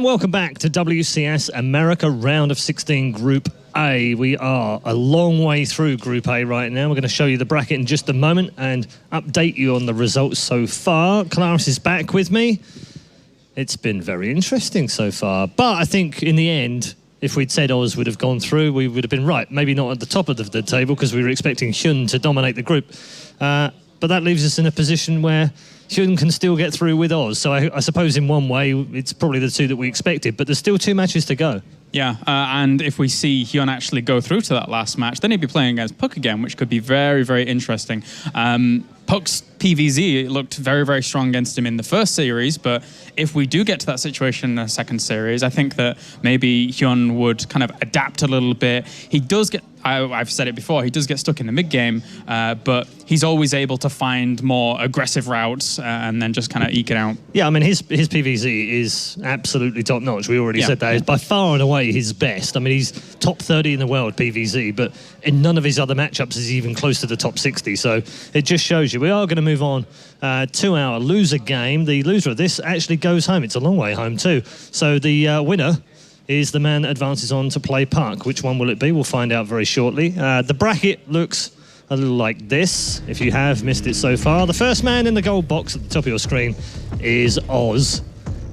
And welcome back to WCS America Round of 16 Group A. We are a long way through Group A right now. We're going to show you the bracket in just a moment and update you on the results so far. Claris is back with me. It's been very interesting so far. But I think in the end, if we'd said Oz would have gone through, we would have been right. Maybe not at the top of the table because we were expecting HyuN to dominate the group. But that leaves us in a position where HyuN can still get through with Oz. So I suppose in one way, it's probably the two that we expected, but there's still 2 matches to go. Yeah, and if we see HyuN actually go through to that last match, then he'd be playing against Puck again, which could be very, very interesting. Puck's PVZ looked very, very strong against him in the first series, but if we do get to that situation in the second series, I think that maybe HyuN would kind of adapt a little bit. He does get, I've said it before, he does get stuck in the mid-game, but he's always able to find more aggressive routes and then just kind of eke it out. Yeah, I mean, his PVZ is absolutely top-notch. We already said that. It's by far and away his best. I mean, he's top 30 in the world, PVZ, but in none of his other matchups is he even close to the top 60. So it just shows you. We are going to move on to our loser game. The loser of this actually goes home. It's a long way home too. So the winner is the man that advances on to play Puck. Which one will it be? We'll find out very shortly. The bracket looks a little like this, if you have missed it so far. The first man in the gold box at the top of your screen is Oz.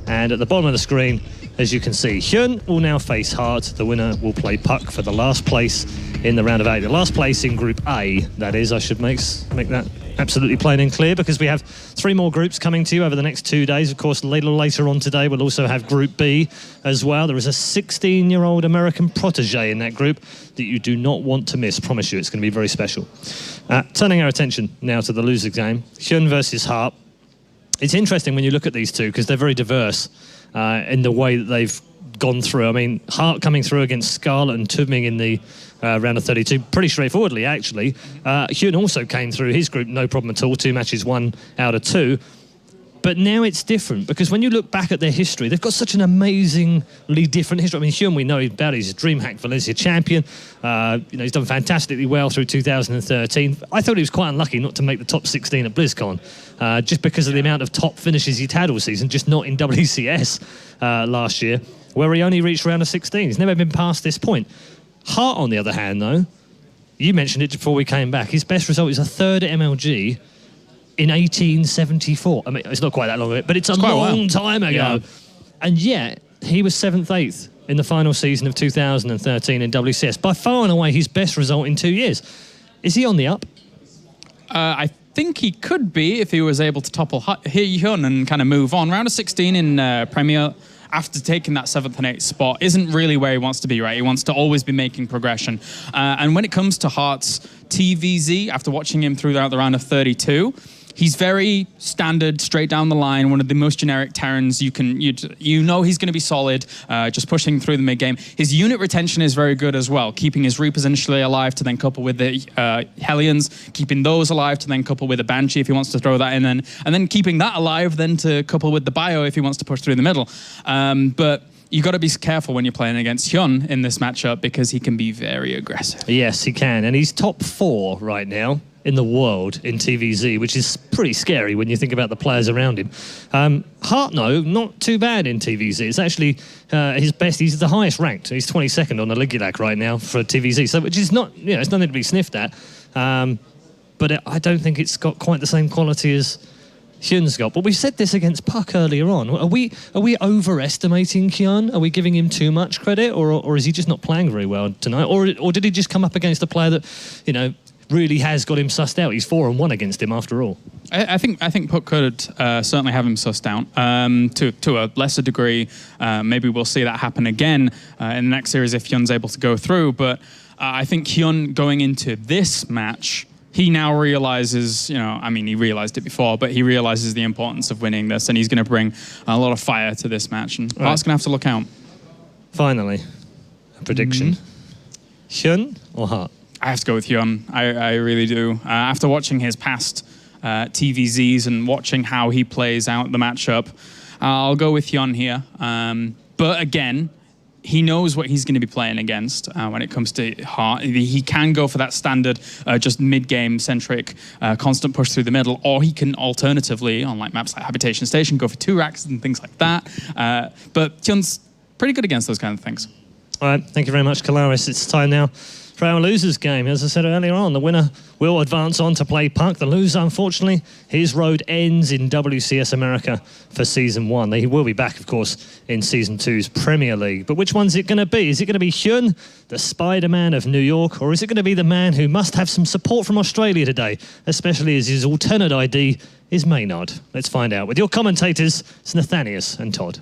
And at the bottom of the screen, as you can see, HyuN will now face Hart. The winner will play Puck for the last place in the round of 8. The last place in Group A, that is. I should make that absolutely plain and clear, because we have 3 more groups coming to you over the next 2 days. Of course, later on today, we'll also have Group B as well. There is a 16-year-old American protege in that group that you do not want to miss. Promise you, it's going to be very special. Turning our attention now to the loser game, HyuN versus Hart. It's interesting when you look at these two because they're very diverse in the way that they've gone through. I mean, Hart coming through against Scarlett and Tubing in the round of 32, pretty straightforwardly, actually. HyuN also came through his group, no problem at all, 2 matches, 1 out of 2. But now it's different, because when you look back at their history, they've got such an amazingly different history. I mean, HyuN, we know about, he's a DreamHack Valencia champion. He's done fantastically well through 2013. I thought he was quite unlucky not to make the top 16 at BlizzCon, just because of the amount of top finishes he'd had all season, just not in WCS last year, where he only reached round of 16. He's never been past this point. Hart, on the other hand, though, you mentioned it before we came back, his best result is a 3rd at MLG in 1874. I mean, it's not quite that long ago, but it's a long time ago. Yeah. And yet, he was 7th, 8th in the final season of 2013 in WCS. By far and away, his best result in 2 years. Is he on the up? I think he could be if he was able to topple HyuN and kind of move on. Round of 16 in Premier, after taking that 7th and 8th spot, isn't really where he wants to be, right? He wants to always be making progression. And when it comes to Hart's TVZ, after watching him throughout the round of 32, he's very standard, straight down the line, one of the most generic Terrans. You know he's going to be solid, just pushing through the mid-game. His unit retention is very good as well, keeping his Reapers initially alive to then couple with the Hellions, keeping those alive to then couple with a Banshee if he wants to throw that in, and then keeping that alive then to couple with the Bio if he wants to push through the middle. But you got to be careful when you're playing against HyuN in this matchup, because he can be very aggressive. Yes, he can, and he's top 4 right now in the world in TVZ, which is pretty scary when you think about the players around him. Hart, no, not too bad in TVZ. It's actually his best. He's the highest ranked. He's 22nd on the Ligulac right now for TVZ, so which is not, it's nothing to be sniffed at. But I don't think it's got quite the same quality as HyuN's got. But we said this against Puck earlier on. Are we overestimating HyuN? Are we giving him too much credit, or is he just not playing very well tonight? Or did he just come up against a player that, really has got him sussed out? He's 4-1 against him after all. I think Puck could certainly have him sussed out to a lesser degree. Maybe we'll see that happen again in the next series if HyuN's able to go through. But I think HyuN going into this match, he now realizes, he realized it before, but he realizes the importance of winning this, and he's going to bring a lot of fire to this match. And Hart's going to have to look out. Finally, a prediction. HyuN or Hart? I have to go with HyuN. I really do. After watching his past TVZs and watching how he plays out the matchup, I'll go with HyuN here. But again, he knows what he's going to be playing against when it comes to Heart. He can go for that standard, just mid-game centric, constant push through the middle, or he can alternatively, on like maps like Habitation Station, go for 2 racks and things like that. But HyuN's pretty good against those kind of things. All right, thank you very much, Kalaris. It's time now for our losers game. As I said earlier on, the winner will advance on to play Puck. The loser, unfortunately, his road ends in WCS America for Season 1. He will be back, of course, in Season 2's Premier League. But which one's it going to be? Is it going to be HyuN, the Spider-Man of New York, or is it going to be the man who must have some support from Australia today, especially as his alternate ID is Maynard? Let's find out with your commentators, it's Nathanius and Todd.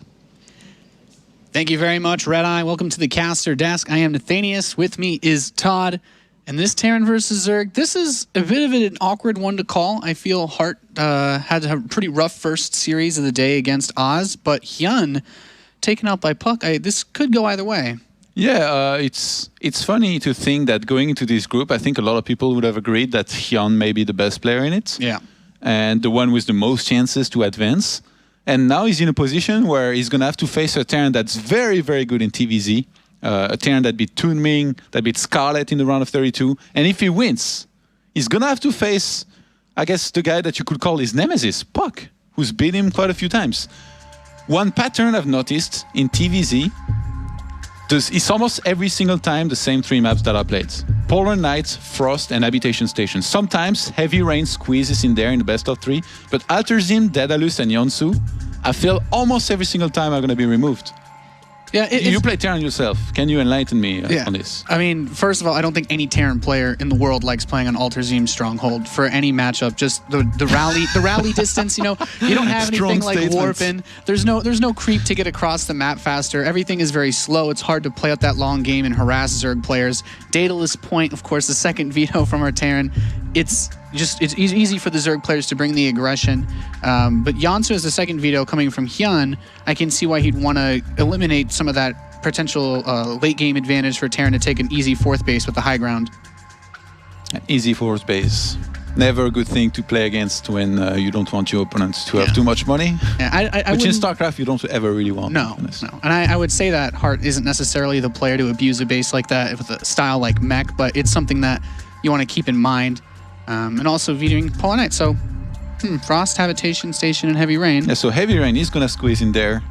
Thank you very much, Red Eye. Welcome to the caster desk. I am Nathanius. With me is Todd. And this Terran versus Zerg, this is a bit of an awkward one to call. I feel Hart had a pretty rough first series of the day against Oz, but HyuN taken out by Puck. This could go either way. Yeah, it's funny to think that going into this group, I think a lot of people would have agreed that HyuN may be the best player in it. Yeah. And the one with the most chances to advance. And now he's in a position where he's going to have to face a Terran that's very, very good in TVZ. A Terran that beat Toonming, that beat Scarlet in the round of 32. And if he wins, he's going to have to face, I guess, the guy that you could call his nemesis, Puck, who's beat him quite a few times. One pattern I've noticed in TVZ, it's almost every single time the same 3 maps that I played. Polar Night, Frost, and Habitation Station. Sometimes Heavy Rain squeezes in there in the best of 3, but Alterzim, Daedalus, and Yonsu, I feel almost every single time are going to be removed. Yeah, you play Terran yourself. Can you enlighten me on this? I mean, first of all, I don't think any Terran player in the world likes playing on Alterzim Stronghold for any matchup. Just the rally distance. You know, you don't have anything like warping. There's no creep to get across the map faster. Everything is very slow. It's hard to play out that long game and harass Zerg players. Daedalus Point, of course, the second veto from our Terran. It's easy for the Zerg players to bring the aggression. But Yonsu as the second veto coming from HyuN, I can see why he'd want to eliminate some of that potential late game advantage for Terran to take an easy 4th base with the high ground. An easy 4th base. Never a good thing to play against when you don't want your opponents to have too much money. Yeah, which in StarCraft you don't ever really want. No. And I would say that Hart isn't necessarily the player to abuse a base like that with a style like Mech, but it's something that you want to keep in mind. And also vetoing Polar Knight. So, Frost, Habitation Station, and Heavy Rain. Yeah, so Heavy Rain is going to squeeze in there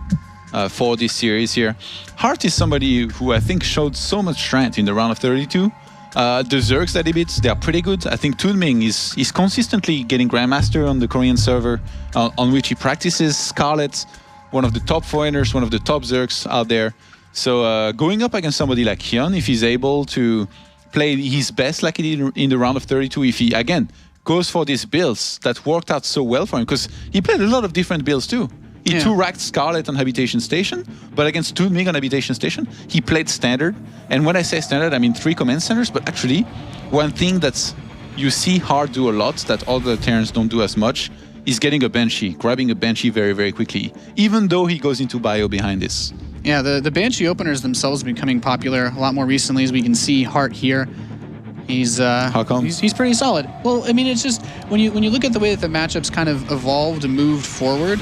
for this series here. Hart is somebody who I think showed so much strength in the round of 32. The Zergs that he beats, they are pretty good. I think Toonming is consistently getting Grandmaster on the Korean server on which he practices. Scarlet, one of the top foreigners, one of the top Zergs out there. So going up against somebody like HyuN, if he's able to play his best like he did in the round of 32, if he, again, goes for these builds that worked out so well for him, because he played a lot of different builds too. He 2-racked Scarlet on Habitation Station, but against Toonming on Habitation Station, he played standard. And when I say standard, I mean 3 command centers, but actually, one thing that you see Hart do a lot, that other Terrans don't do as much, is getting a Banshee, grabbing a Banshee very, very quickly, even though he goes into bio behind this. Yeah, the Banshee openers themselves have been becoming popular a lot more recently, as we can see Hart here. He's how come? He's pretty solid. Well, I mean, it's just when you look at the way that the matchups kind of evolved and moved forward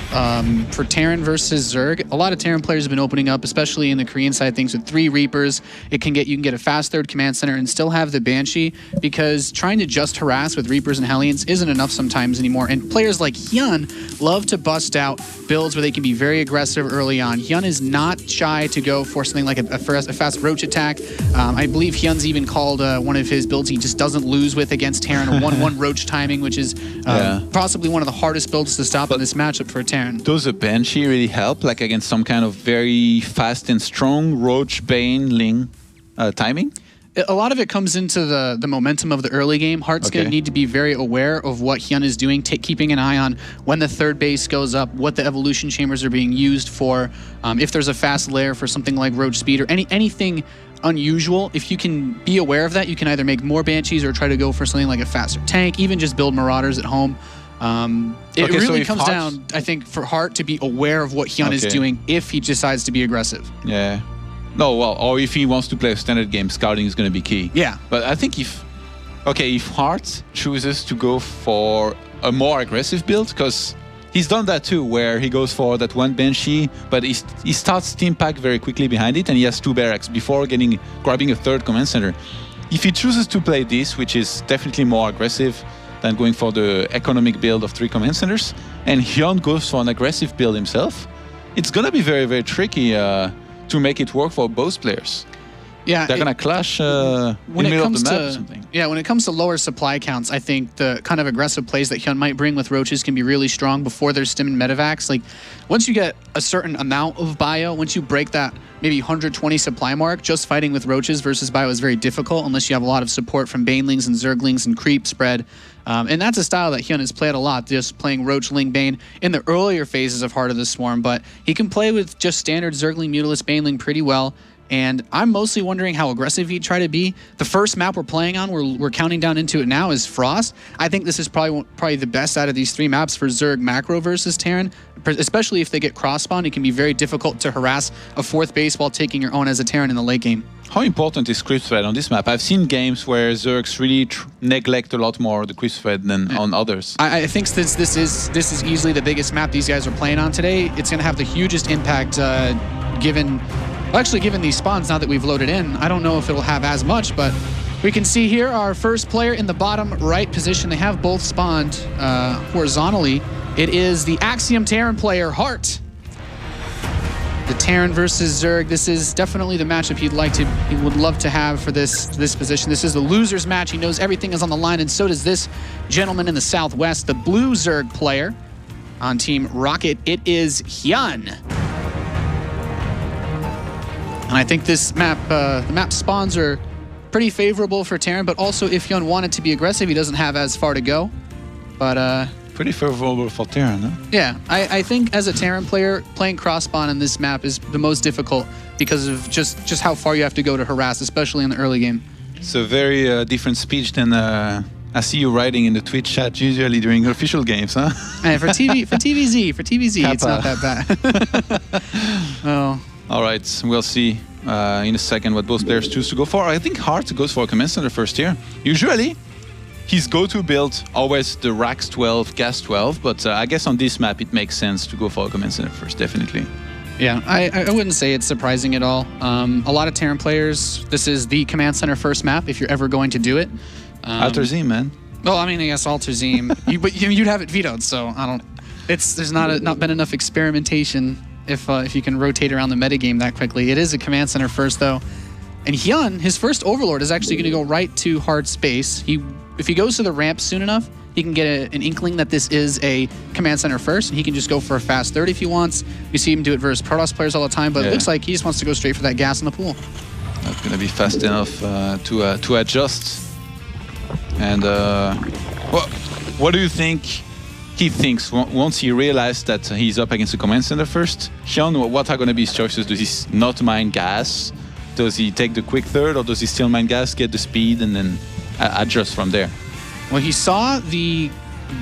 for Terran versus Zerg, a lot of Terran players have been opening up, especially in the Korean side of things, with 3 Reapers. You can get a fast 3rd command center and still have the Banshee, because trying to just harass with Reapers and Hellions isn't enough sometimes anymore. And players like HyuN love to bust out builds where they can be very aggressive early on. HyuN is not shy to go for something like a fast Roach attack. I believe HyuN's even called one of his builds he just doesn't lose with against Terran, a 1-1 Roach timing, which is possibly one of the hardest builds to stop in this matchup for a Terran. Does a Banshee really help, like against some kind of very fast and strong Roach, Bane, Ling timing? A lot of it comes into the momentum of the early game. Hart's going to need to be very aware of what HyuN is doing, keeping an eye on when the 3rd base goes up, what the evolution chambers are being used for, if there's a fast lair for something like Roach Speed or anything unusual. If you can be aware of that, you can either make more Banshees or try to go for something like a faster tank, even just build Marauders at home. It really comes down, I think, for Hart to be aware of what HyuN is doing if he decides to be aggressive. Yeah. No, well, or if he wants to play a standard game, scouting is going to be key. Yeah. But I think if Hart chooses to go for a more aggressive build, because He's done that too, where he goes for that one Banshee, but he starts Team Pack very quickly behind it, and he has 2 barracks before grabbing a 3rd command center. If he chooses to play this, which is definitely more aggressive than going for the economic build of 3 command centers, and HyuN goes for an aggressive build himself, it's gonna be very, very tricky to make it work for both players. Yeah, they're gonna clash in the middle of the map or something. Yeah, when it comes to lower supply counts, I think the kind of aggressive plays that HyuN might bring with roaches can be really strong before their stim and medevacs. Like, once you get a certain amount of bio, once you break that maybe 120 supply mark, just fighting with roaches versus bio is very difficult unless you have a lot of support from banelings and zerglings and creep spread. And that's a style that HyuN has played a lot, just playing Roach, Ling, Bane in the earlier phases of Heart of the Swarm, but he can play with just standard Zergling, Mutalisk, Baneling pretty well. And I'm mostly wondering how aggressive he'd try to be. The first map we're playing on, we're counting down into it now, is Frost. I think this is probably the best out of these 3 maps for Zerg macro versus Terran, especially if they get cross-spawn. It can be very difficult to harass a 4th base while taking your own as a Terran in the late game. How important is creep spread on this map? I've seen games where Zergs really neglect a lot more the creep spread than on others. I think since this is easily the biggest map these guys are playing on today, it's going to have the hugest impact given these spawns now that we've loaded in. I don't know if it'll have as much, but we can see here our first player in the bottom right position. They have both spawned horizontally. It is the Axiom Terran player, Heart. The Terran versus Zerg. This is definitely the matchup he would love to have for this position. This is the loser's match. He knows everything is on the line, and so does this gentleman in the southwest, the blue Zerg player on Team Rocket. It is HyuN. And I think this map, the map spawns are pretty favorable for Terran, but also if HyuN wanted to be aggressive, he doesn't have as far to go. But pretty favorable for Terran, huh? Yeah, I think as a Terran player, playing cross-spawn on this map is the most difficult because of just how far you have to go to harass, especially in the early game. It's a very different speech than I see you writing in the Twitch chat usually during official games, huh? Hey, for TVZ, it's not that bad. Oh. All right, we'll see in a second what both players choose to go for. I think Heart goes for a command center first here. Usually, his go-to build always the Rax 12, Gas 12, but I guess on this map it makes sense to go for a command center first, definitely. Yeah, I wouldn't say it's surprising at all. A lot of Terran players, this is the command center first map if you're ever going to do it. Alterzim, man. Well, I mean, I guess Alterzim, but you'd have it vetoed, so I don't. There's not been enough experimentation if you can rotate around the metagame that quickly. It is a command center first, though. And HyuN, his first Overlord is actually going to go right to hard space. If he goes to the ramp soon enough, he can get an inkling that this is a command center first, and he can just go for a fast 30 if he wants. You see him do it versus Protoss players all the time, but it looks like he just wants to go straight for that gas in the pool. Not going to be fast enough to adjust. And what do you think he thinks once he realized that he's up against the command center first? HyuN, what are going to be his choices? Does he not mine gas? Does he take the quick third, or does he still mine gas, get the speed, and then adjust from there? Well, he saw the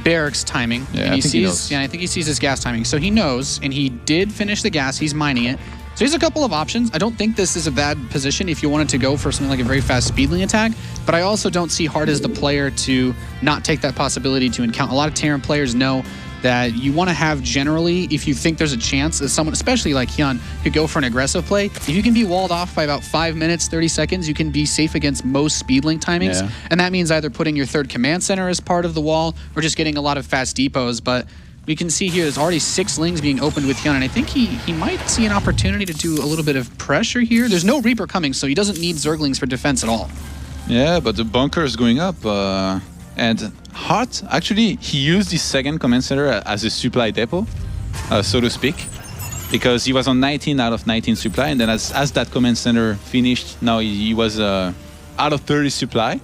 barracks timing. Yeah, and I think he knows. Yeah, I think he sees his gas timing. So he knows, and he did finish the gas. He's mining it. So he's a couple of options. I don't think this is a bad position if you wanted to go for something like a very fast speedling attack, but I also don't see Heart as the player to not take that possibility to encounter. A lot of Terran players know that you want to have generally, if you think there's a chance that someone, especially like HyuN, could go for an aggressive play, if you can be walled off by about 5 minutes, 30 seconds, you can be safe against most speedling timings. Yeah. And that means either putting your third command center as part of the wall or just getting a lot of fast depots. But we can see here there's already 6 lings being opened with HyuN, and I think he might see an opportunity to do a little bit of pressure here. There's no Reaper coming, so he doesn't need Zerglings for defense at all. Yeah, but the bunker is going up. And Heart, actually, he used his second command center as a supply depot, so to speak, because he was on 19 out of 19 supply, and then as that command center finished, now he was out of 30 supply.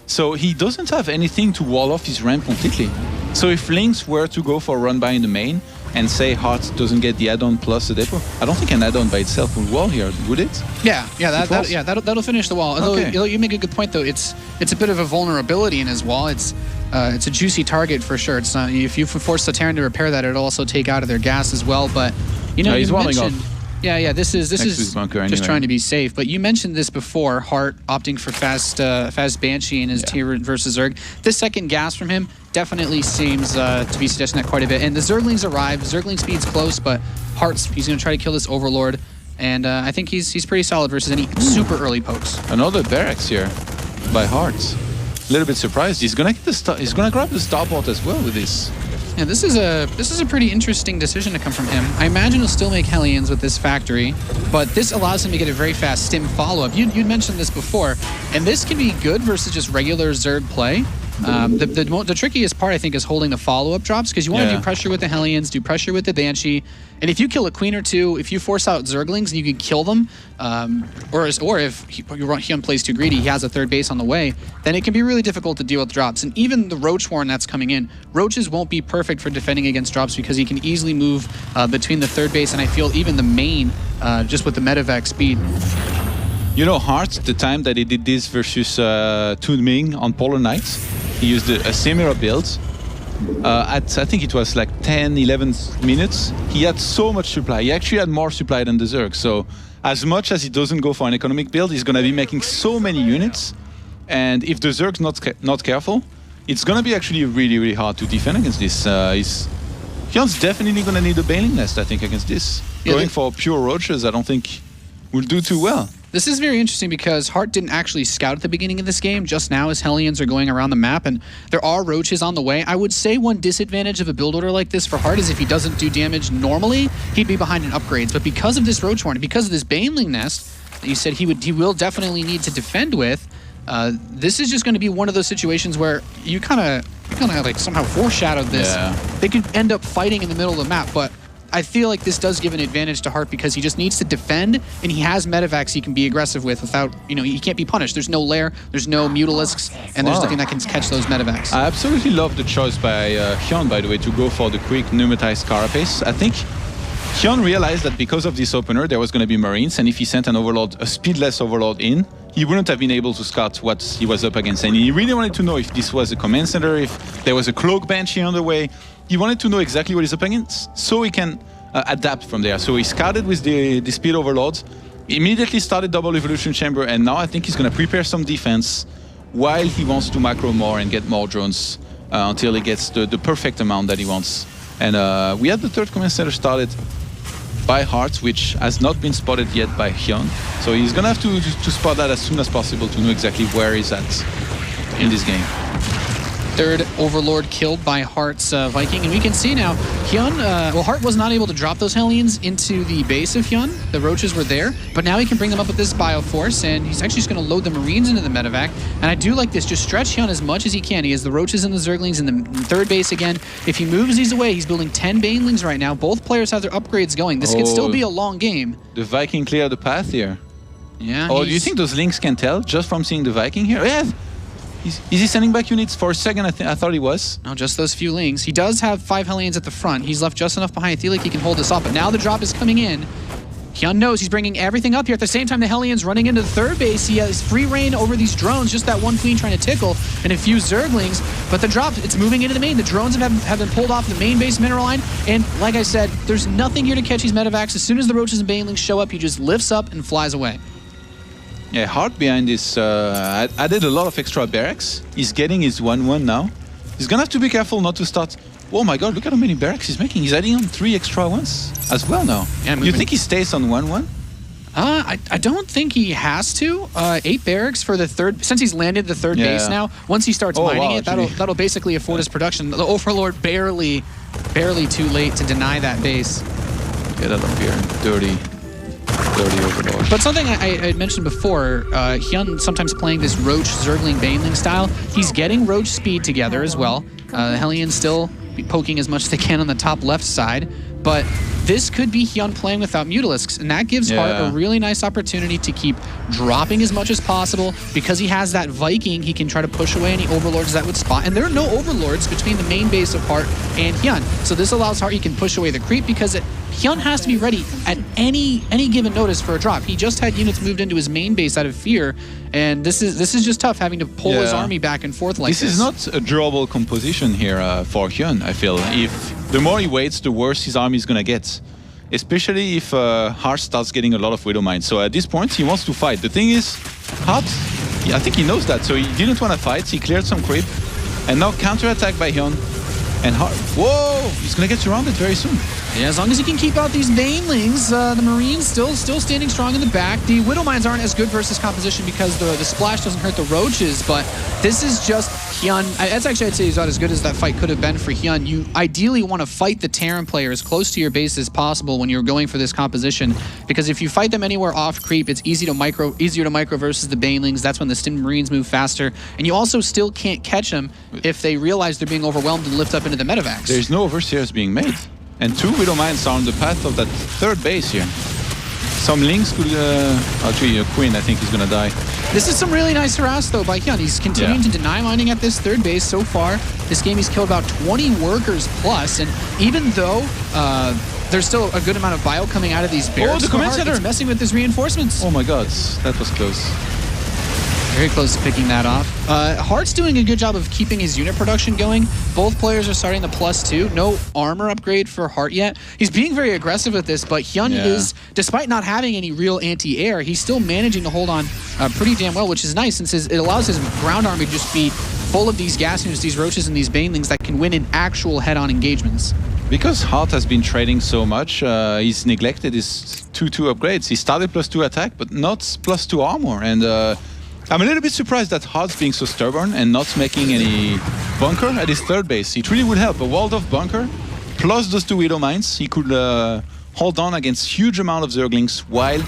So he doesn't have anything to wall off his ramp completely. So if Lynx were to go for a run by in the main, and say Heart doesn't get the add-on plus the depot, I don't think an add-on by itself would wall here, would it? That'll finish the wall. Okay. Although you make a good point though. It's a bit of a vulnerability in his wall. It's a juicy target for sure. It's not, if you force the Terran to repair that, it'll also take out of their gas as well. But you know, he's you walling mentioned, off. Yeah. This is bunker just anyway. trying to be safe. But you mentioned this before. Hart opting for fast Banshee in his tier versus Zerg. This second gas from him definitely seems to be suggesting that quite a bit. And the Zerglings arrive. Zergling speed's close, but he's going to try to kill this Overlord. And I think he's pretty solid versus any super early pokes. Another barracks here by Hart. A little bit surprised. He's gonna get he's gonna grab the starport as well with this. Yeah, this is a pretty interesting decision to come from him. I imagine he'll still make HyuNs with this factory, but this allows him to get a very fast stim follow-up. You'd mentioned this before, and this can be good versus just regular Zerg play. The trickiest part, I think, is holding the follow-up drops, because you want to do pressure with the HyuNs, do pressure with the Banshee, and if you kill a queen or two, if you force out Zerglings and you can kill them, or if HyuN plays too greedy, he has a third base on the way, then it can be really difficult to deal with drops. And even the Roach Horn that's coming in, Roaches won't be perfect for defending against drops because he can easily move between the third base and I feel even the main, just with the medevac speed. You know, Hart, the time that he did this versus Toon Ming on Polar Knights, he used a similar build. I think it was like 10, 11 minutes. He had so much supply. He actually had more supply than the Zerg. So as much as he doesn't go for an economic build, he's going to be making so many units. And if the Zerg's not careful, it's going to be actually really, really hard to defend against this. HyuN's definitely going to need a Baneling Nest, I think, against this. Going for pure Roaches, I don't think will do too well. This is very interesting because Hart didn't actually scout at the beginning of this game. Just now his HyuNs are going around the map and there are Roaches on the way. I would say one disadvantage of a build order like this for Hart is if he doesn't do damage normally, he'd be behind in upgrades. But because of this Roach Horn, because of this Baneling Nest that you said he will definitely need to defend with, this is just going to be one of those situations where you kind of like somehow foreshadowed this. Yeah. They could end up fighting in the middle of the map, but I feel like this does give an advantage to Hart because he just needs to defend, and he has medevacs he can be aggressive with without, he can't be punished. There's no lair, there's no mutalisks, and there's nothing that can catch those medevacs. I absolutely love the choice by HyuN, by the way, to go for the quick pneumatized carapace. I think HyuN realized that because of this opener, there was going to be Marines, and if he sent an Overlord, a speedless Overlord in, he wouldn't have been able to scout what he was up against. And he really wanted to know if this was a command center, if there was a cloak Banshee on the way. He wanted to know exactly what he's up against, so he can adapt from there. So he scouted with the speed Overlords, immediately started double evolution chamber, and now I think he's going to prepare some defense while he wants to macro more and get more drones until he gets the perfect amount that he wants. And we had the third command center started by Hart, which has not been spotted yet by HyuN. So he's going to have to spot that as soon as possible to know exactly where he's at in this game. Third Overlord killed by Hart's Viking, and we can see now HyuN, Hart was not able to drop those Hellions into the base of HyuN. The Roaches were there, but now he can bring them up with this Bioforce, and he's actually just going to load the Marines into the medevac. And I do like this, just stretch HyuN as much as he can. He has the Roaches and the Zerglings in the third base again. If he moves these away, he's building 10 Banelings right now. Both players have their upgrades going. This could still be a long game. The Viking cleared the path here. Yeah. Oh, do you think those links can tell just from seeing the Viking here? Yeah. Is he sending back units? For a second, I thought he was. No, just those few lings. He does have 5 Hellions at the front. He's left just enough behind. I feel like he can hold this off, but now the drop is coming in. HyuN knows he's bringing everything up here. At the same time, the Hellions running into the third base. He has free reign over these drones, just that one queen trying to tickle, and a few Zerglings. But the drop, it's moving into the main. The drones have been pulled off the main base mineral line, and like I said, there's nothing here to catch these medevacs. As soon as the Roaches and Banelings show up, he just lifts up and flies away. Yeah, Hart behind this added a lot of extra barracks. He's getting his 1-1 now. He's gonna have to be careful not to start. Oh my god, look at how many barracks he's making. He's adding on 3 extra ones as well now. Yeah, you think he stays on 1-1? I don't think he has to. 8 barracks for the third, since he's landed the third base now. Once he starts mining it, that'll basically afford his production. The Overlord barely too late to deny that base. Get out of here, dirty Overlord. But something I had mentioned before, HyuN sometimes playing this Roach, Zergling, Baneling style. He's getting Roach speed together as well. The Hellions still be poking as much as they can on the top left side. But this could be HyuN playing without Mutalisks, and that gives Hart a really nice opportunity to keep dropping as much as possible. Because he has that Viking, he can try to push away any Overlords that would spot. And there are no Overlords between the main base of Hart and HyuN. So this allows Hart, he can push away the creep, because HyuN has to be ready at any given notice for a drop. He just had units moved into his main base out of fear, and this is just tough having to pull his army back and forth like this. This is not a durable composition here for HyuN, I feel. If the more he waits, the worse his army is going to get. especially if Hart starts getting a lot of Widow Mines. So at this point, he wants to fight. The thing is, Hart, I think he knows that, so he didn't want to fight. He cleared some creep, and now counter-attack by HyuN. And Hart, whoa, he's going to get surrounded very soon. Yeah, as long as he can keep out these Banelings, the Marines still standing strong in the back. The Widow Mines aren't as good versus composition because the splash doesn't hurt the Roaches, but this is just HyuN. That's actually, I'd say, he's not as good as that fight could have been for HyuN. You ideally want to fight the Terran player as close to your base as possible when you're going for this composition, because if you fight them anywhere off creep, it's easier to micro versus the Banelings. That's when the Stim Marines move faster, and you also still can't catch them if they realize they're being overwhelmed and lift up into the medevacs. There's no overseers being made. And 2 Widow Mines are on the path of that 3rd base here. Some Lynx could... actually, Queen, I think, is going to die. This is some really nice harass, though, by HyuN. He's continuing to deny mining at this 3rd base so far. This game, he's killed about 20 workers plus, and even though there's still a good amount of bio coming out of these barracks, the command center! It's messing with his reinforcements. Oh my god, that was close. Very close to picking that off. Hart's doing a good job of keeping his unit production going. Both players are starting the +2. No armor upgrade for Hart yet. He's being very aggressive with this, but HyuN is, despite not having any real anti-air, he's still managing to hold on pretty damn well, which is nice since it allows his ground army to just be full of these gas units, these Roaches and these Banelings that can win in actual head-on engagements. Because Hart has been trading so much, he's neglected his 2-2 upgrades. He started +2 attack, but not +2 armor, and I'm a little bit surprised that Hart's being so stubborn and not making any bunker at his 3rd base. It really would help. A walled-off bunker, plus those 2 Widow Mines, he could hold on against huge amount of Zerglings while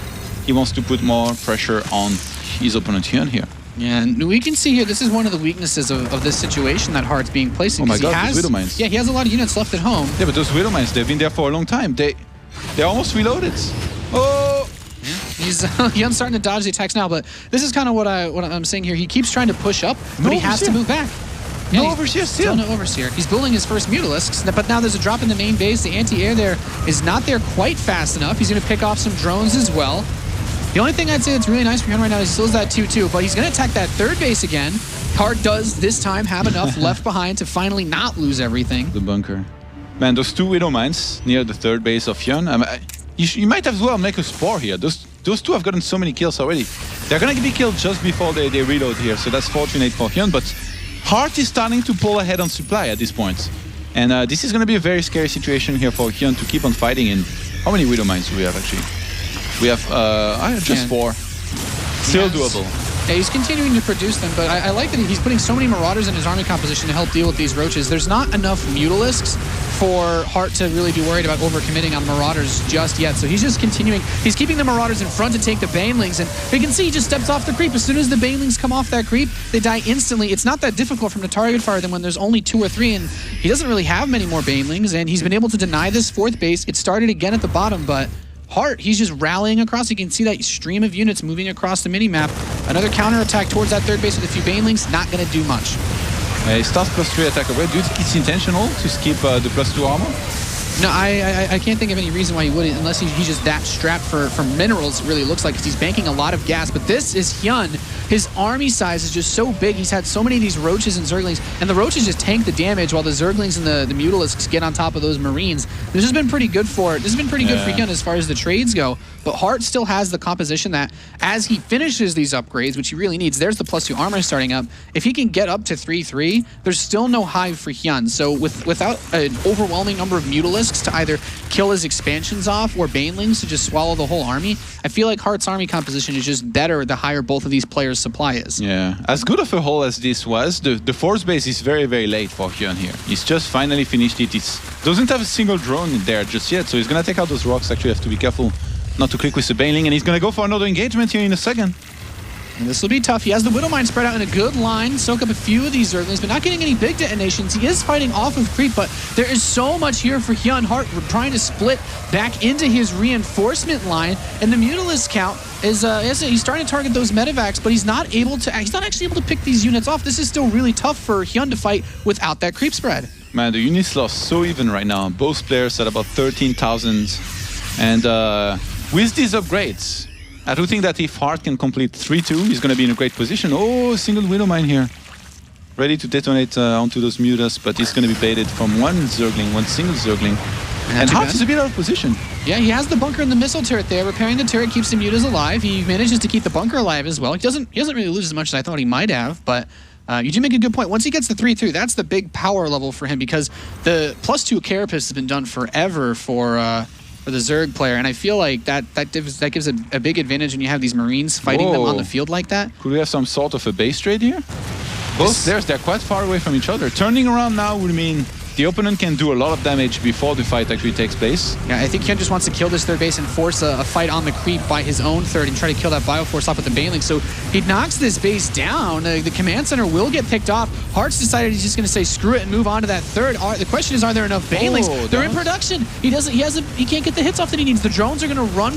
he wants to put more pressure on his opponent HyuN here. Yeah, and we can see here, this is one of the weaknesses of this situation that Hart's being placed in. Oh my god, those Widow Mines. Yeah, he has a lot of units left at home. Yeah, but those Widow Mines, they've been there for a long time. They're almost reloaded. Oh! He's HyuN's starting to dodge the attacks now, but this is kind of what I'm saying here. He keeps trying to push up, but he has to move back. No Overseer still. No Overseer. He's building his first Mutalisks, but now there's a drop in the main base. The anti-air there is not there quite fast enough. He's going to pick off some drones as well. The only thing I'd say that's really nice for HyuN right now is he still has that 2-2, but he's going to attack that 3rd base again. Hart does this time have enough left behind to finally not lose everything. The bunker. Man, those 2 Widow Mines near the 3rd base of HyuN, you might as well make a Spore here. Those 2 have gotten so many kills already. They're going to be killed just before they reload here, so that's fortunate for HyuN, but Hart is starting to pull ahead on supply at this point. And this is going to be a very scary situation here for HyuN to keep on fighting. And how many Widow Mines do we have, actually? We have just 4. Still doable. Yeah, he's continuing to produce them, but I like that he's putting so many Marauders in his army composition to help deal with these Roaches. There's not enough Mutalisks for Hart to really be worried about overcommitting on Marauders just yet. So he's just continuing. He's keeping the Marauders in front to take the Banelings, and we can see he just steps off the creep. As soon as the Banelings come off that creep, they die instantly. It's not that difficult from the target fire than when there's only 2 or 3, and he doesn't really have many more Banelings, and he's been able to deny this 4th base. It started again at the bottom, but Hart, he's just rallying across. You can see that stream of units moving across the minimap. Another counterattack towards that 3rd base with a few Banelings, not going to do much. He starts +3 attack already. Do you think it's intentional to skip the +2 armor? No, I can't think of any reason why he wouldn't, unless he's just that strapped for minerals, it really looks like, because he's banking a lot of gas. But this is HyuN. His army size is just so big. He's had so many of these Roaches and Zerglings, and the Roaches just tank the damage while the Zerglings and the Mutalisks get on top of those Marines. This has been pretty good for it. This has been pretty good for HyuN as far as the trades go. But Hart still has the composition that as he finishes these upgrades, which he really needs, there's the +2 armor starting up. If he can get up to 3-3, there's still no hive for HyuN. So without an overwhelming number of Mutalisks to either kill his expansions off or Banelings to just swallow the whole army, I feel like Hart's army composition is just better the higher both of these players' supply is. Yeah, as good of a haul as this was, the 4th base is very, very late for HyuN here. He's just finally finished it. It doesn't have a single drone there just yet, so he's going to take out those rocks. Actually, have to be careful not to click with the Baneling, and he's going to go for another engagement here in a second. And this will be tough. He has the Widow Mine spread out in a good line, soak up a few of these Zerglings, but not getting any big detonations. He is fighting off of creep, but there is so much here for HyuN. Hart trying to split back into his reinforcement line, and the Mutalisk count is he's starting to target those medevacs, but he's not actually able to pick these units off. This is still really tough for HyuN to fight without that creep spread. Man, the units lost so even right now. Both players at about 13,000, and with these upgrades, I do think that if Hart can complete 3-2, he's going to be in a great position. Oh, single Widow Mine here. Ready to detonate onto those mutas, but he's going to be baited from one single Zergling. And Hart is a bit out of position. Yeah, he has the bunker and the missile turret there. Repairing the turret keeps the mutas alive. He manages to keep the bunker alive as well. He doesn't really lose as much as I thought he might have, but you do make a good point. Once he gets the 3-3, that's the big power level for him, because the +2 Carapace has been done forever for the Zerg player, and I feel like that gives a big advantage when you have these Marines fighting them on the field like that. Could we have some sort of a base trade here? Both players, they're quite far away from each other. Turning around now would mean the opponent can do a lot of damage before the fight actually takes place. Yeah, I think HyuN just wants to kill this third base and force a fight on the creep by his own third and try to kill that Bioforce off with the Baneling. So he knocks this base down. The command center will get picked off. Hart's decided he's just going to say screw it and move on to that third. The question is, are there enough Banelings? They're in production. He can't get the hits off that he needs. The drones are going to run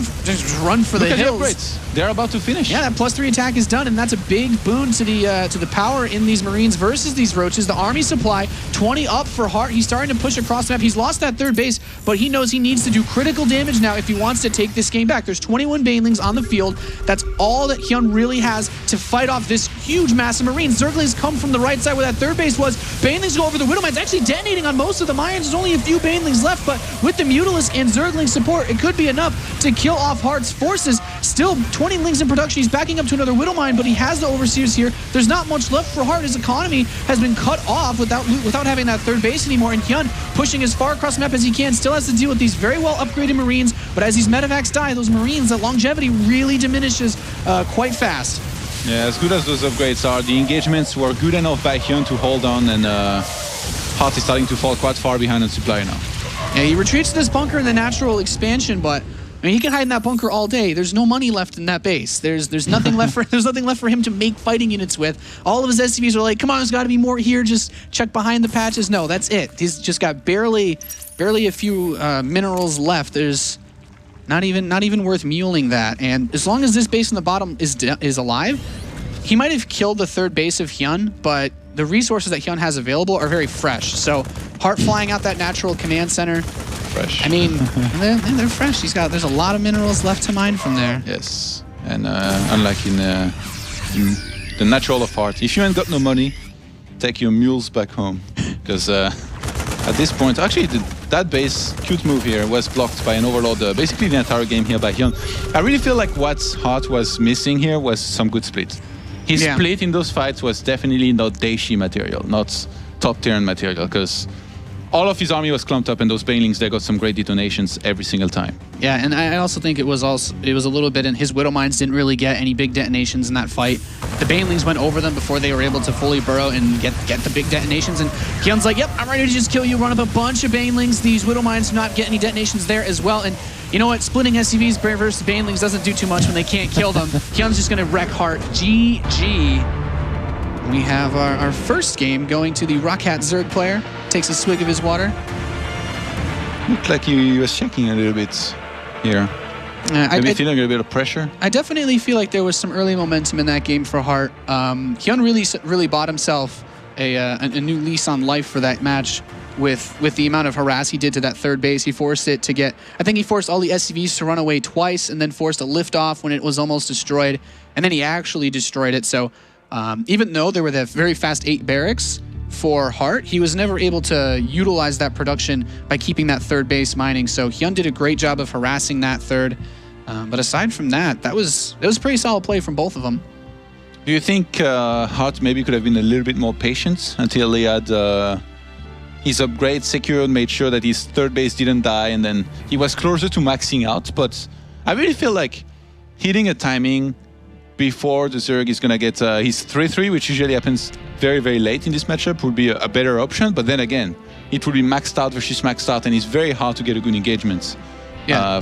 for the hills. They're about to finish. Yeah, that +3 attack is done, and that's a big boon to the power in these Marines versus these Roaches. The army supply 20 up for Hart. He's starting to push across the map. He's lost that third base, but he knows he needs to do critical damage now if he wants to take this game back. There's 21 Banelings on the field. That's all that HyuN really has to fight off this huge mass of Marines. Zerglings come from the right side where that third base was. Banelings go over the Widowmines, actually detonating on most of the Mayans. There's only a few Banelings left, but with the Mutalisk and Zergling support, it could be enough to kill off Hart's forces. Still 20 Lings in production. He's backing up to another Widowmine, but he has the Overseers here. There's not much left for Hart. His economy has been cut off without having that third base anymore, and HyuN pushing as far across the map as he can, still has to deal with these very well upgraded Marines, but as these medevacs die, those Marines, that longevity really diminishes quite fast. Yeah, as good as those upgrades are, the engagements were good enough by HyuN to hold on, and Hart is starting to fall quite far behind on supply now. Yeah, he retreats to this bunker in the natural expansion, but I mean, he can hide in that bunker all day. There's no money left in that base. There's nothing left for him to make fighting units with. All of his SCVs are like, come on, there's got to be more here. Just check behind the patches. No, that's it. He's just got barely a few minerals left. There's not even worth muling that. And as long as this base in the bottom is alive, he might have killed the third base of HyuN, but the resources that HyuN has available are very fresh. So Hart flying out that natural command center. Fresh. I mean, they're fresh. There's a lot of minerals left to mine from there. Yes, and unlike in the natural of Hart, if you ain't got no money, take your mules back home, because at this point, actually, that base, cute move here, was blocked by an Overlord. Basically, the entire game here by HyuN. I really feel like what Hart was missing here was some good split. His split in those fights was definitely not Daishi material, not top tier material, because all of his army was clumped up, and those Banelings, they got some great detonations every single time. Yeah, and I also think it was a little bit, and his Widowmines didn't really get any big detonations in that fight. The Banelings went over them before they were able to fully burrow and get the big detonations, and HyuN's like, yep, I'm ready to just kill you, run up a bunch of Banelings. These Widowmines do not get any detonations there as well, and you know what? Splitting SCVs versus Banelings doesn't do too much when they can't kill them. HyuN's just going to wreck Hart. GG. We have our first game going to the Rock Hat Zerg player. Takes a swig of his water. Looked like he was shaking a little bit here. Maybe feeling a little bit of pressure. I definitely feel like there was some early momentum in that game for Hart. HyuN really bought himself a new lease on life for that match with the amount of harass he did to that third base. He forced it to get, I think he forced all the SCVs to run away twice and then forced a lift off when it was almost destroyed. And then he actually destroyed it. So even though there were the very fast 8 barracks for Hart, he was never able to utilize that production by keeping that third base mining. So HyuN did a great job of harassing that third. But aside from that, it was pretty solid play from both of them. Do you think Hart maybe could have been a little bit more patient until he had his upgrade secured, made sure that his third base didn't die, and then he was closer to maxing out? But I really feel like hitting a timing before the Zerg is going to get his 3-3, which usually happens very, very late in this matchup, would be a better option. But then again, it would be maxed out versus maxed out, and it's very hard to get a good engagement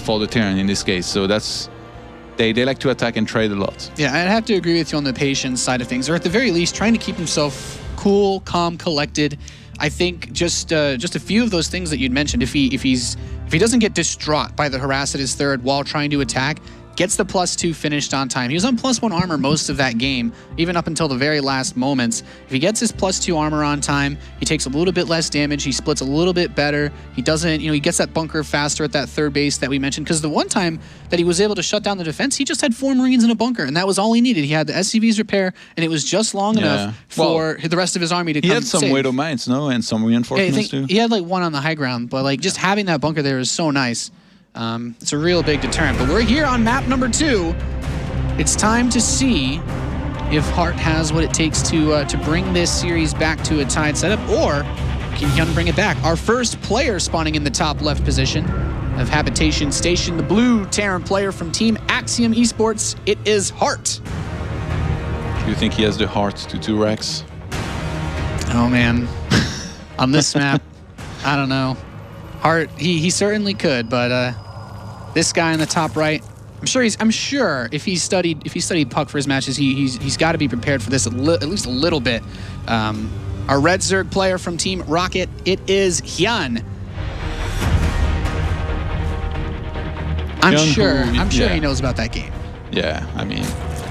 for the Terran in this case. So that's... They like to attack and trade a lot. Yeah, I'd have to agree with you on the patience side of things, or at the very least, trying to keep himself cool, calm, collected. I think just a few of those things that you'd mentioned, if he doesn't get distraught by the harass at his third while trying to attack, gets the +2 finished on time. He was on +1 armor most of that game, even up until the very last moments. If he gets his +2 armor on time, he takes a little bit less damage, he splits a little bit better, he doesn't, he gets that bunker faster at that third base that we mentioned, because the one time that he was able to shut down the defense, he just had 4 Marines in a bunker, and that was all he needed. He had the SCV's repair, and it was just long enough for the rest of his army to come He had some save. Widow Mines, no? And some reinforcements too? He had like 1 on the high ground, but like just having that bunker there is so nice. It's a real big deterrent. But we're here on map number 2. It's time to see if Hart has what it takes to bring this series back to a tied setup, or can HyuN bring it back? Our first player spawning in the top left position of Habitation Station, the blue Terran player from Team Axiom Esports. It is Hart. Do you think he has the heart to 2 racks? Oh man, on this map, I don't know. Hart, he certainly could, but this guy in the top right, I'm sure if he studied puck for his matches, he's got to be prepared for this at least a little bit. Our red Zerg player from Team Rocket, it is HyuN. I'm sure he knows about that game. Yeah, I mean,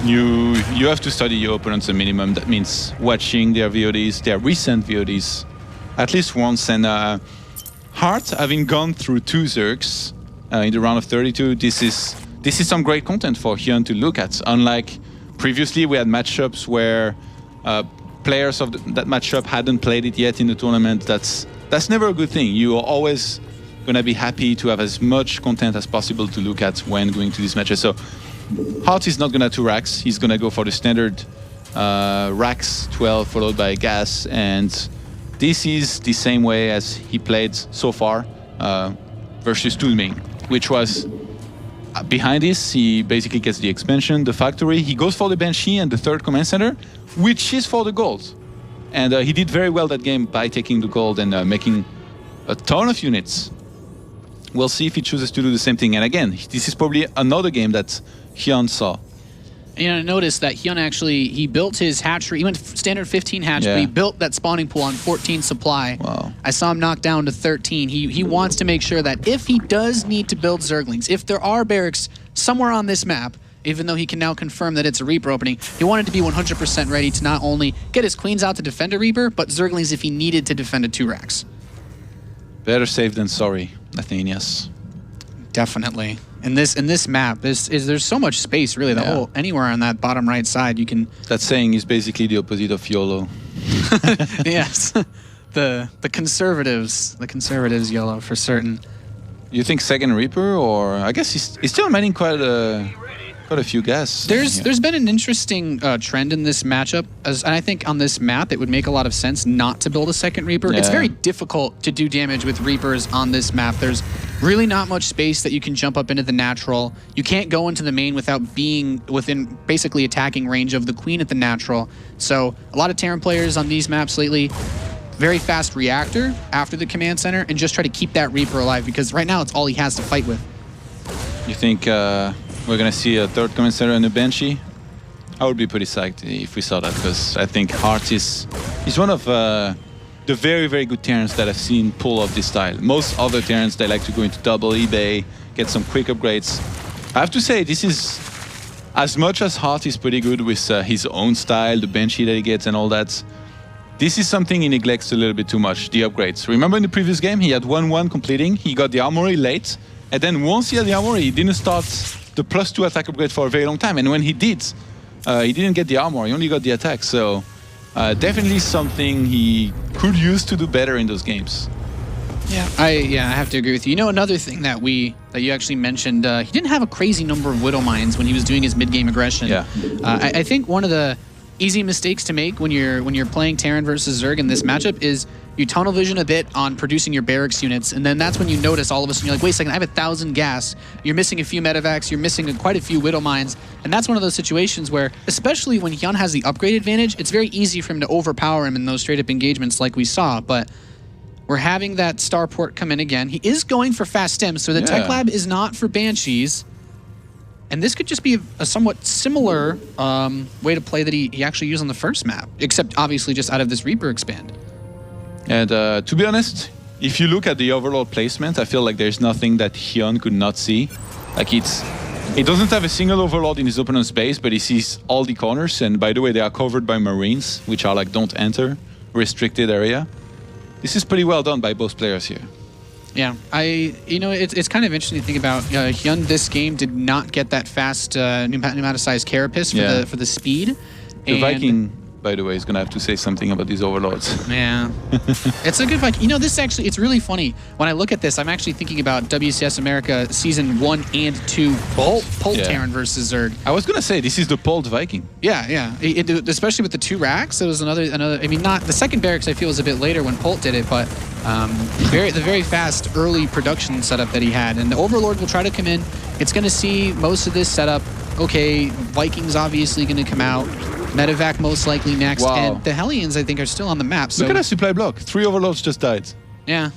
you have to study your opponents a minimum. That means watching their VODs, their recent VODs, at least once. And Hart, having gone through 2 Zergs in the round of 32, this is some great content for HyuN to look at. Unlike previously, we had matchups where players of that matchup hadn't played it yet in the tournament. That's never a good thing. You are always going to be happy to have as much content as possible to look at when going to these matches. So Hart is not going to 2 racks. He's going to go for the standard racks 12 followed by gas, and this is the same way as he played so far versus Toonming, which was behind this. He basically gets the expansion, the factory. He goes for the Banshee and the 3rd command center, which is for the gold. And he did very well that game by taking the gold and making a ton of units. We'll see if he chooses to do the same thing. And again, this is probably another game that HyuN saw. Notice that HyuN actually, he built his hatchery. He went standard 15 hatch, but he built that spawning pool on 14 supply. Wow. I saw him knock down to 13. He wants to make sure that if he does need to build Zerglings, if there are barracks somewhere on this map, even though he can now confirm that it's a Reaper opening, he wanted to be 100% ready to not only get his Queens out to defend a Reaper, but Zerglings if he needed to defend a 2 racks. Better safe than sorry, Nathanias. Definitely. In this map, there's so much space, really. The whole anywhere on that bottom right side, you can. That saying is basically the opposite of YOLO. Yes, the conservatives YOLO for certain. You think second Reaper, or I guess he's still manning quite a few gas. There's been an interesting trend in this matchup, and I think on this map it would make a lot of sense not to build a second Reaper. It's very difficult to do damage with Reapers on this map. There's really not much space that you can jump up into the natural. You can't go into the main without being within basically attacking range of the Queen at the natural. So a lot of Terran players on these maps lately, very fast reactor after the command center and just try to keep that Reaper alive, because right now it's all he has to fight with. You think we're going to see a 3rd command center and a Banshee? I would be pretty psyched if we saw that, because I think Hart is one of the very, very good Terrans that I've seen pull off this style. Most other Terrans, they like to go into double eBay, get some quick upgrades. I have to say, this is, as much as Hart is pretty good with his own style, the Banshee that he gets and all that, this is something he neglects a little bit too much, the upgrades. Remember in the previous game, he had 1-1 completing, he got the armory late, and then once he had the armory, he didn't start the +2 attack upgrade for a very long time. And when he did, he didn't get the armor, he only got the attack. So definitely something he could use to do better in those games. Yeah, I have to agree with you. You know, another thing that you actually mentioned, he didn't have a crazy number of Widow Mines when he was doing his mid-game aggression. Yeah. I think one of the easy mistakes to make when you're playing Terran versus Zerg in this matchup is you tunnel vision a bit on producing your barracks units, and then that's when you notice all of a sudden you're like, wait a second, I have 1,000 gas. You're missing a few medevacs, you're missing quite a few Widow Mines, and that's one of those situations where, especially when HyuN has the upgrade advantage, it's very easy for him to overpower him in those straight-up engagements like we saw, but we're having that starport come in again. He is going for fast stems, so the Tech Lab is not for Banshees, and this could just be a somewhat similar way to play that he actually used on the first map, except obviously just out of this Reaper expand. And to be honest, if you look at the overall placement, I feel like there's nothing that HyuN could not see. Like, it's He doesn't have a single overlord in his opponent's base, but he sees all the corners. And by the way, they are covered by Marines, which are like don't enter, restricted area. This is pretty well done by both players here. Yeah, it's kind of interesting to think about. HyuN this game did not get that fast pneumaticized carapace for the speed. The Viking, by the way, is going to have to say something about these overlords. Yeah. It's a good Viking. This actually, it's really funny. When I look at this, I'm actually thinking about WCS America Season 1 and 2, Pult Terran versus Zerg. I was going to say, this is the Pult Viking. Yeah. Especially with the 2 racks, it was another. I mean, not the second barracks, I feel, was a bit later when Pult did it, but the very fast early production setup that he had. And the Overlord will try to come in. It's going to see most of this setup. Okay, Vikings obviously going to come out. Medevac most likely next, and the Hellions I think are still on the map. So look at that supply block. 3 overlords just died. Yeah.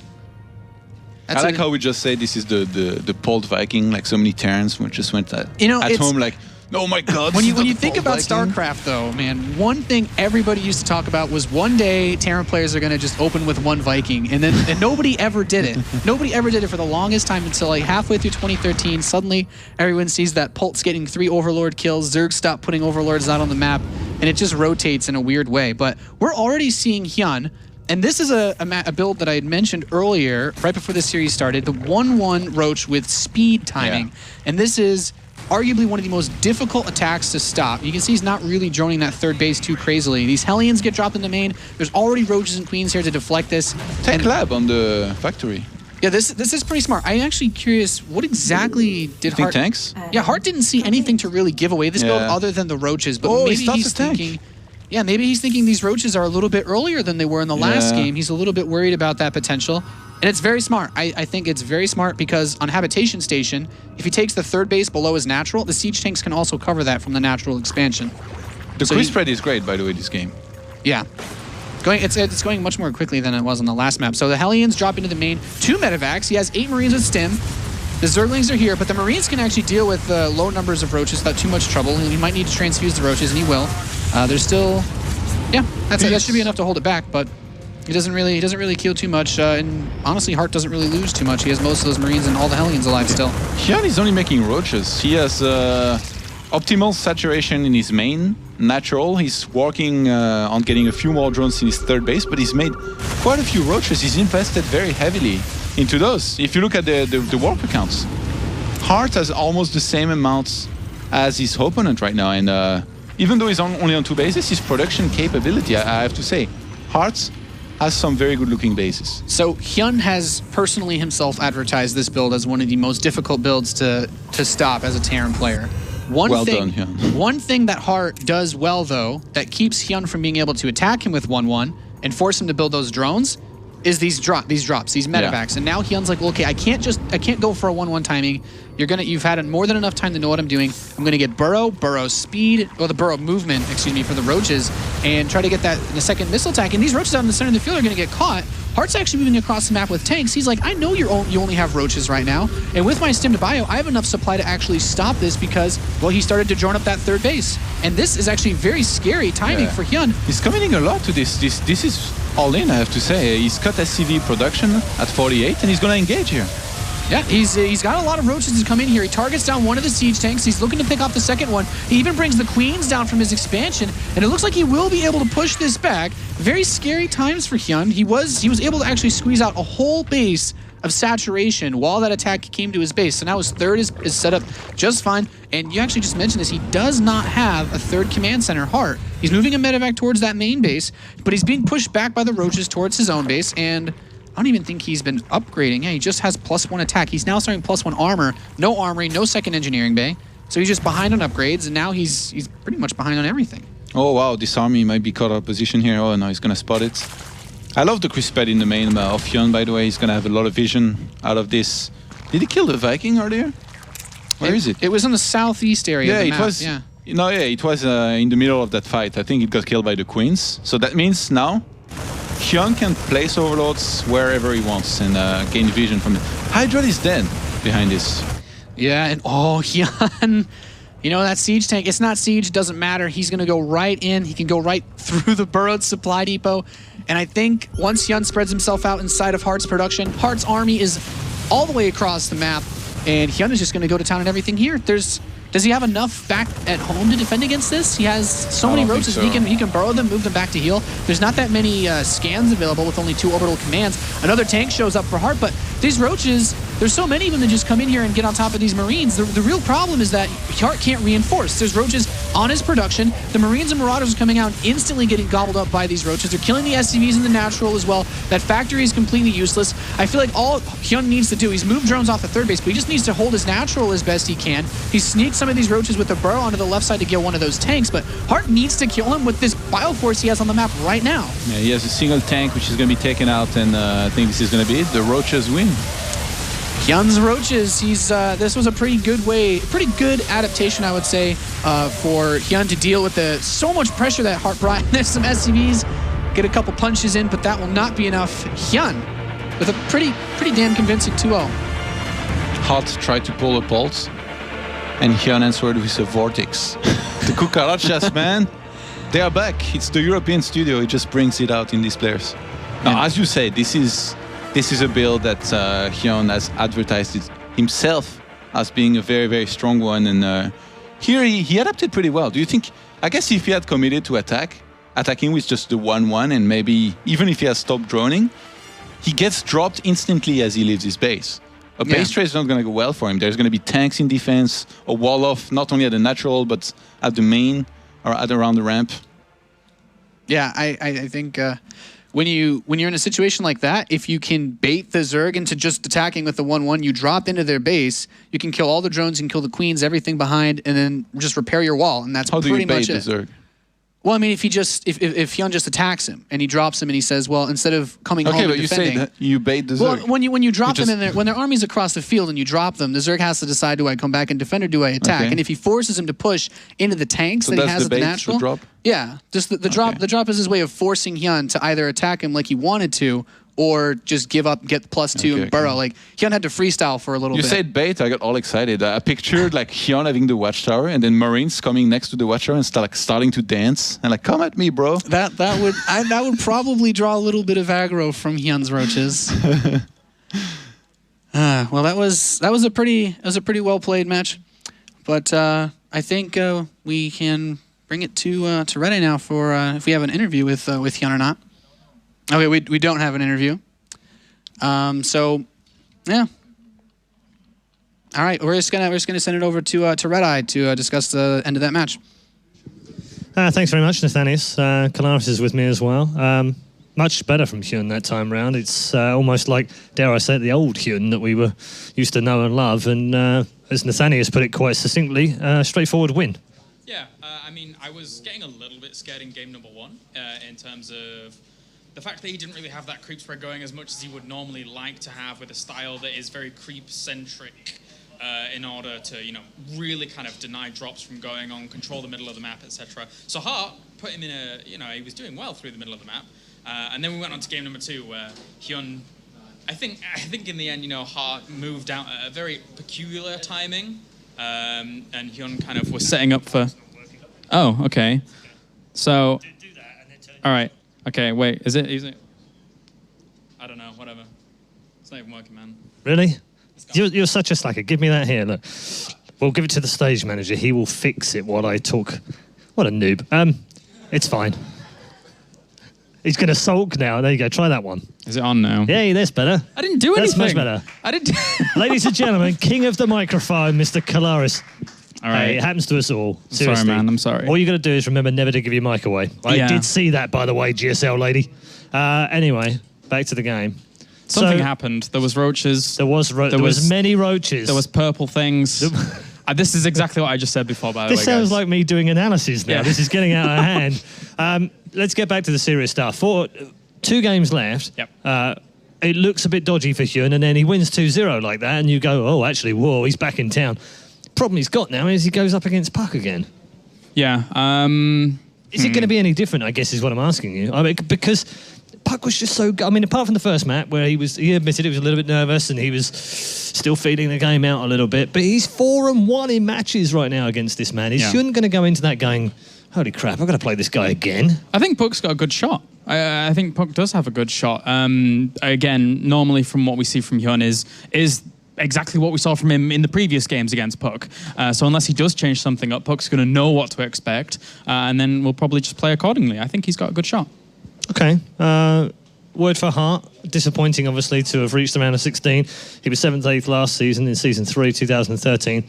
I like how we just say this is the Pult Viking, like so many Terrans just went at home like, oh my god. When you think about StarCraft though, man, one thing everybody used to talk about was one day Terran players are gonna just open with 1 Viking, and nobody ever did it. Nobody ever did it for the longest time until like halfway through 2013. Suddenly everyone sees that Pult's getting 3 Overlord kills, Zerg stopped putting Overlords out on the map, and it just rotates in a weird way. But we're already seeing HyuN, and this is a build that I had mentioned earlier, right before the series started, the 1-1 Roach with speed timing. Yeah. And this is arguably one of the most difficult attacks to stop. You can see he's not really droning that 3rd base too crazily. These Hellions get dropped in the main. There's already Roaches and Queens here to deflect this. Tech Lab on the factory. Yeah, this is pretty smart. I'm actually curious, what exactly did Hart... tanks? Yeah, Hart didn't see anything to really give away this build other than the Roaches, but maybe he's thinking... Yeah, maybe he's thinking these Roaches are a little bit earlier than they were in the last game. He's a little bit worried about that potential. And it's very smart. I think it's very smart because on Habitation Station, if he takes the 3rd base below his natural, the siege tanks can also cover that from the natural expansion. The quick spread is great, by the way, this game. Yeah. It's going much more quickly than it was on the last map. So the Hellions drop into the main. 2 medevacs. He has 8 Marines with Stim. The Zerglings are here, but the Marines can actually deal with low numbers of Roaches without too much trouble. He might need to transfuse the Roaches, and he will. There's still... Yeah, that should be enough to hold it back, but he doesn't really kill too much. And honestly, Hart doesn't really lose too much. He has most of those Marines and all the Hellions alive still. HyuN is only making Roaches. He has optimal saturation in his main, natural. He's working on getting a few more drones in his 3rd base, but he's made quite a few Roaches. He's invested very heavily into those. If you look at the warp accounts, Hart has almost the same amounts as his opponent right now, and even though he's only on 2 bases, his production capability, I have to say, Hart has some very good-looking bases. So HyuN has personally himself advertised this build as one of the most difficult builds to stop as a Terran player. Well done, HyuN. One thing that Hart does well, though, that keeps HyuN from being able to attack him with 1-1 and force him to build those drones, is these drops, these medevacs. Yeah. And now HyuN's like, well, okay, I can't go for a 1-1 timing. You've had more than enough time to know what I'm doing. I'm gonna get burrow speed, or the burrow movement, excuse me, for the Roaches, and try to get that in the 2nd missile attack. And these Roaches out in the center of the field are gonna get caught. Hart's actually moving across the map with tanks. He's like, I know you only have Roaches right now, and with my Stim to Bio, I have enough supply to actually stop this because, well, he started to drone up that 3rd base. And this is actually very scary timing for HyuN. He's committing a lot to this. This is all in, I have to say. He's cut SCV production at 48, and he's gonna engage here. Yeah, he's got a lot of Roaches to come in here. He targets down one of the siege tanks. He's looking to pick off the 2nd one. He even brings the Queens down from his expansion, and it looks like he will be able to push this back. Very scary times for HyuN. He was able to actually squeeze out a whole base of saturation while that attack came to his base. So now his 3rd is set up just fine. And you actually just mentioned this. He does not have a 3rd command center, Hart. He's moving a medevac towards that main base, but he's being pushed back by the Roaches towards his own base, and I don't even think he's been upgrading. Yeah, he just has +1 attack. He's now starting +1 armor, no armory, no 2nd engineering bay. So he's just behind on upgrades, and now he's pretty much behind on everything. Oh wow, this army might be caught out of position here. Oh no, he's gonna spot it. I love the Crispet in the main of HyuN, by the way. He's gonna have a lot of vision out of this. Did he kill the Viking earlier? Where is it? It was in the southeast area of the map. Was. Yeah. No, yeah, it was in the middle of that fight. I think it got killed by the Queens. So that means now HyuN can place overlords wherever he wants and gain vision from it. Hydra is dead behind this. Yeah, and HyuN, you know, that siege tank, it's not siege, doesn't matter. He's going to go right in. He can go right through the burrowed supply depot. And I think once HyuN spreads himself out inside of Hart's production, Hart's army is all the way across the map. and HyuN is just going to go to town on everything here. Does he have enough back at home to defend against this? He has so many roaches. So. He can burrow them, move them back to heal. There's not that many scans available with only 2 orbital commands. Another tank shows up for Heart, but these roaches, there's so many of them that just come in here and get on top of these Marines. The real problem is that Heart can't reinforce. There's roaches on his production. The Marines and Marauders are coming out and instantly getting gobbled up by these roaches. They're killing the SCVs in the natural as well. That factory is completely useless. I feel like all HyuN needs to do, he's moved drones off the third base, but he just needs to hold his natural as best he can. He sneaked some of these roaches with the burrow onto the left side to kill one of those tanks, but Heart needs to kill him with this bioforce he has on the map right now. Yeah, he has a single tank which is going to be taken out, and I think this is going to be it. The roaches win. HyuN's roaches. This was a pretty good adaptation, I would say, for HyuN to deal with so much pressure that Heart brought. There's some SCVs, get a couple punches in, but that will not be enough. HyuN with a pretty damn convincing 2-0. Heart tried to pull a pulse, and HyuN answered with a vortex. The cucarachas, man, they are back. It's the European studio. It just brings it out in these players. Now, as you say, this is a build that HyuN has advertised it himself as being a very, very strong one. And here he adapted pretty well. Do you think, I guess if he had committed to attacking with just the 1-1, and maybe even if he has stopped droning, he gets dropped instantly as he leaves his base. A base trade is not going to go well for him. There's going to be tanks in defense, a wall off, not only at the natural, but at the main or at around the ramp. Yeah, I think when you're in a situation like that, if you can bait the Zerg into just attacking with the 1-1, you drop into their base, you can kill all the drones, you can kill the queens, everything behind, and then just repair your wall, and that's pretty much it. How do you bait the Zerg? Well, I mean, if HyuN just attacks him and he drops him and he says, well, instead of coming home and defending... Okay, but you say that you bait the Zerg. Well, when you drop them in when their army's across the field and you drop them, the Zerg has to decide, do I come back and defend or do I attack? Okay. And if he forces him to push into the tanks that he has at the natural... The drop? Yeah, just the drop. The drop is his way of forcing HyuN to either attack him like he wanted to, or just give up, get +2 and burrow. Like HyuN had to freestyle for a little bit. You said bait, I got all excited. I pictured like HyuN having the watchtower, and then Marines coming next to the watchtower and starting to dance and like, come at me, bro. That would probably draw a little bit of aggro from HyuN's roaches. Well, that was a pretty well played match, but I think we can bring it to Red Eye now for if we have an interview with HyuN or not. Okay, we don't have an interview. So, yeah. All right, we're just gonna send it over to Red Eye to discuss the end of that match. Thanks very much, Nathanius. Kalaris is with me as well. Much better from HyuN that time round. It's almost like, dare I say it, the old HyuN that we were used to know and love. And as Nathanius put it quite succinctly, straightforward win. Yeah, I mean, I was getting a little bit scared in game number 1 in terms of the fact that he didn't really have that creep spread going as much as he would normally like to have with a style that is very creep-centric in order to, really kind of deny drops from going on, control the middle of the map, etc. So Heart put him in he was doing well through the middle of the map. And then we went on to game number 2 where HyuN, I think in the end, Heart moved out at a very peculiar timing. And HyuN kind of was setting up for... Oh, okay. So... All right. Okay, wait, is it? I don't know, whatever. It's not even working, man. Really? You're such a slacker. Give me that here, look. We'll give it to the stage manager. He will fix it while I talk. What a noob. It's fine. He's going to sulk now. There you go, try that one. Is it on now? Yeah, that's better. I didn't do anything. That's much better. I didn't... Ladies and gentlemen, king of the microphone, Mr. Kalaris. All right. Hey, it happens to us all. Seriously. Sorry, man. I'm sorry. All you got to do is remember never to give your mic away. I did see that, by the way, GSL lady. Anyway, back to the game. Something happened. There was roaches. There was many roaches. There was purple things. This is exactly what I just said before, by the way, This sounds like me doing analysis now. Yeah. This is getting out of hand. Let's get back to the serious stuff. 2 games left. Yep. It looks a bit dodgy for HyuN, and then he wins 2-0 like that, and you go, oh, actually, whoa, he's back in town. Problem he's got now is he goes up against Puck again. Yeah. Is it going to be any different, I guess, is what I'm asking you. I mean, because Puck was just so good. I mean, apart from the first map where he admitted he was a little bit nervous and he was still feeling the game out a little bit, but he's 4-1 in matches right now against this man. Is HyuN going to go into that going, holy crap, I've got to play this guy again? I think Puck's got a good shot. I think Puck does have a good shot. Again, normally from what we see from HyuN is exactly what we saw from him in the previous games against Puck. So unless he does change something up, Puck's going to know what to expect, and then we'll probably just play accordingly. I think he's got a good shot. Okay. Word for Hart. Disappointing, obviously, to have reached the round of 16. He was 7th, 8th last season in Season 3, 2013.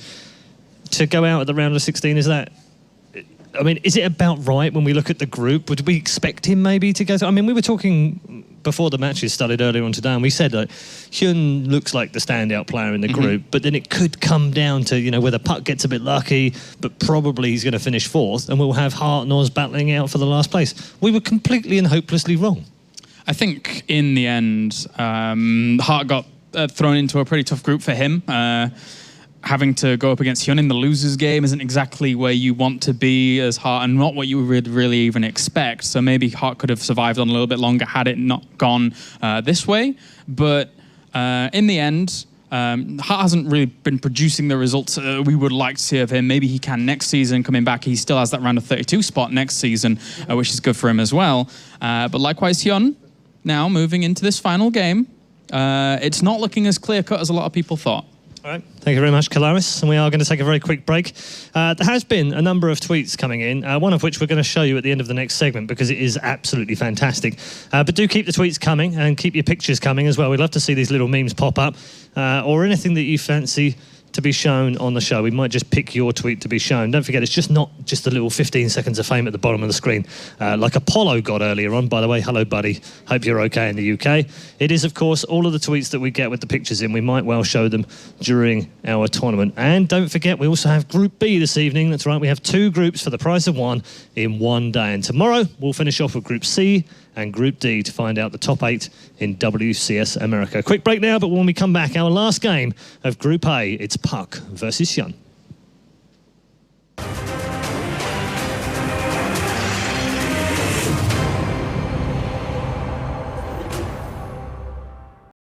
To go out at the round of 16, is that... I mean, is it about right when we look at the group? Would we expect him maybe to go... I mean, we were talking before the matches started earlier on today, and we said that HyuN looks like the standout player in the group, but then it could come down to, you know, whether Puck gets a bit lucky, but probably he's going to finish 4th, and we'll have Hart and Oz battling out for the last place. We were completely and hopelessly wrong. I think in the end, Hart got thrown into a pretty tough group for him. Having to go up against HyuN in the losers game isn't exactly where you want to be as Hart, and not what you would really even expect. So maybe Hart could have survived on a little bit longer had it not gone this way. But in the end, Hart hasn't really been producing the results we would like to see of him. Maybe he can next season. Coming back, he still has that round of 32 spot next season, which is good for him as well. But likewise, HyuN, now moving into this final game, it's not looking as clear-cut as a lot of people thought. All right, thank you very much, Kalaris. And we are going to take a very quick break. There has been a number of tweets coming in, one of which we're going to show you at the end of the next segment because it is absolutely fantastic. But do keep the tweets coming and keep your pictures coming as well. We'd love to see these little memes pop up or anything that you fancy to be shown on the show. We might just pick your tweet to be shown. Don't forget, it's just not just a little 15 seconds of fame at the bottom of the screen, like Apollo got earlier on. By the way, hello, buddy. Hope you're okay in the UK. It is, of course, all of the tweets that we get with the pictures in. We might well show them during our tournament. And don't forget, we also have Group B this evening. That's right, we have 2 groups for the price of 1 in one day. And tomorrow, we'll finish off with Group C and Group D to find out the top 8 in WCS America. Quick break now, but when we come back, our last game of Group A, it's Puck versus HyuN.